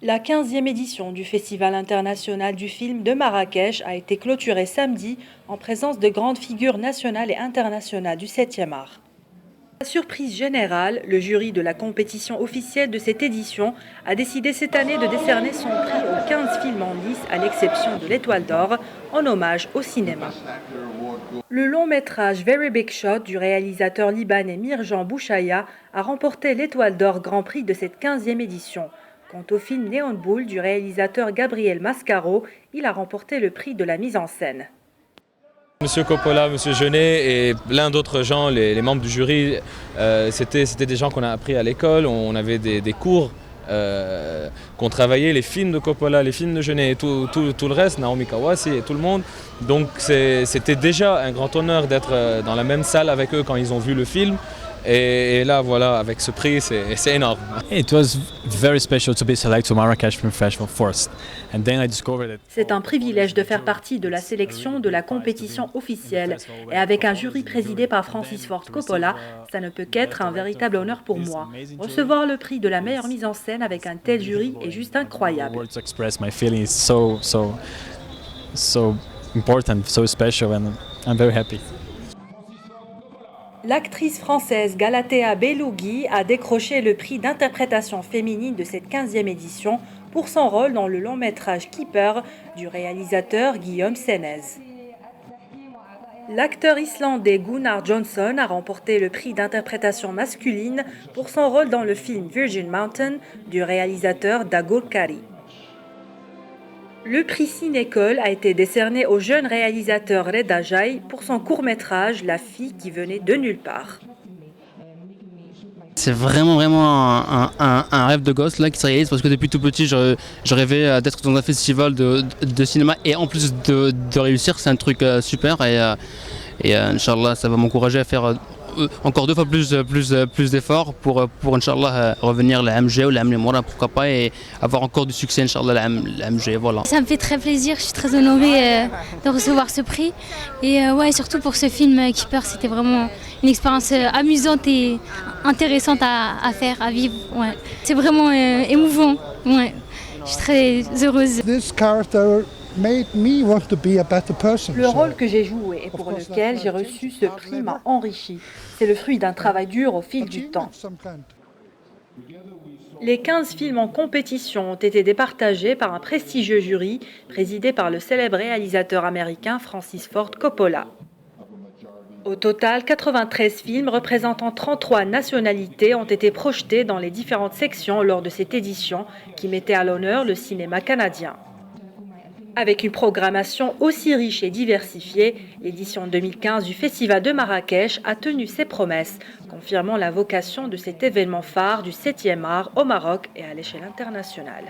La 15e édition du Festival international du film de Marrakech a été clôturée samedi en présence de grandes figures nationales et internationales du 7e art. À la surprise générale, le jury de la compétition officielle de cette édition a décidé cette année de décerner son prix aux 15 films en lice à l'exception de l'Étoile d'Or, en hommage au cinéma. Le long métrage Very Big Shot du réalisateur libanais Mirjan Bouchaya a remporté l'Étoile d'Or Grand Prix de cette 15e édition. Quant au film Neon Bull du réalisateur Gabriel Mascaro, il a remporté le prix de la mise en scène. Monsieur Coppola, Monsieur Jeunet et plein d'autres gens, les membres du jury, c'était des gens qu'on a appris à l'école, on avait des cours qu'on travaillait, les films de Coppola, les films de Jeunet et tout le reste, Naomi Kawase et tout le monde. Donc c'était déjà un grand honneur d'être dans la même salle avec eux quand ils ont vu le film. Et là, voilà, avec ce prix, c'est énorme. It was very special to be selected to Marrakesh Film Festival first, and then I discovered that. C'est un privilège de faire partie de la sélection de la compétition officielle. Et avec un jury présidé par Francis Ford Coppola, ça ne peut qu'être un véritable honneur pour moi. Recevoir le prix de la meilleure mise en scène avec un tel jury est juste incroyable. Words to express my feelings so important, so special, and I'm very happy. L'actrice française Galatea Belougui a décroché le prix d'interprétation féminine de cette 15e édition pour son rôle dans le long métrage Keeper du réalisateur Guillaume Sénez. L'acteur islandais Gunnar Johnson a remporté le prix d'interprétation masculine pour son rôle dans le film Virgin Mountain du réalisateur Dagur Kari. Le prix Cinécole a été décerné au jeune réalisateur Reda Jai pour son court-métrage La fille qui venait de nulle part. C'est vraiment un rêve de gosse là qui se réalise parce que depuis tout petit je rêvais d'être dans un festival de cinéma et en plus de réussir, c'est un truc super et Inch'Allah ça va m'encourager à faire encore 2 fois plus d'efforts pour Inch'Allah revenir la MG ou la MG, pourquoi pas, et avoir encore du succès Inch'Allah la MG, voilà. Ça me fait très plaisir, je suis très honorée de recevoir ce prix et ouais, surtout pour ce film Keeper, c'était vraiment une expérience amusante et intéressante à faire, à vivre. Ouais. C'est vraiment émouvant, ouais. Je suis très heureuse. Le rôle que j'ai joué et pour lequel j'ai reçu ce prix m'a enrichi. C'est le fruit d'un travail dur au fil du temps. Les 15 films en compétition ont été départagés par un prestigieux jury présidé par le célèbre réalisateur américain Francis Ford Coppola. Au total, 93 films représentant 33 nationalités ont été projetés dans les différentes sections lors de cette édition qui mettait à l'honneur le cinéma canadien. Avec une programmation aussi riche et diversifiée, l'édition 2015 du Festival de Marrakech a tenu ses promesses, confirmant la vocation de cet événement phare du 7e art au Maroc et à l'échelle internationale.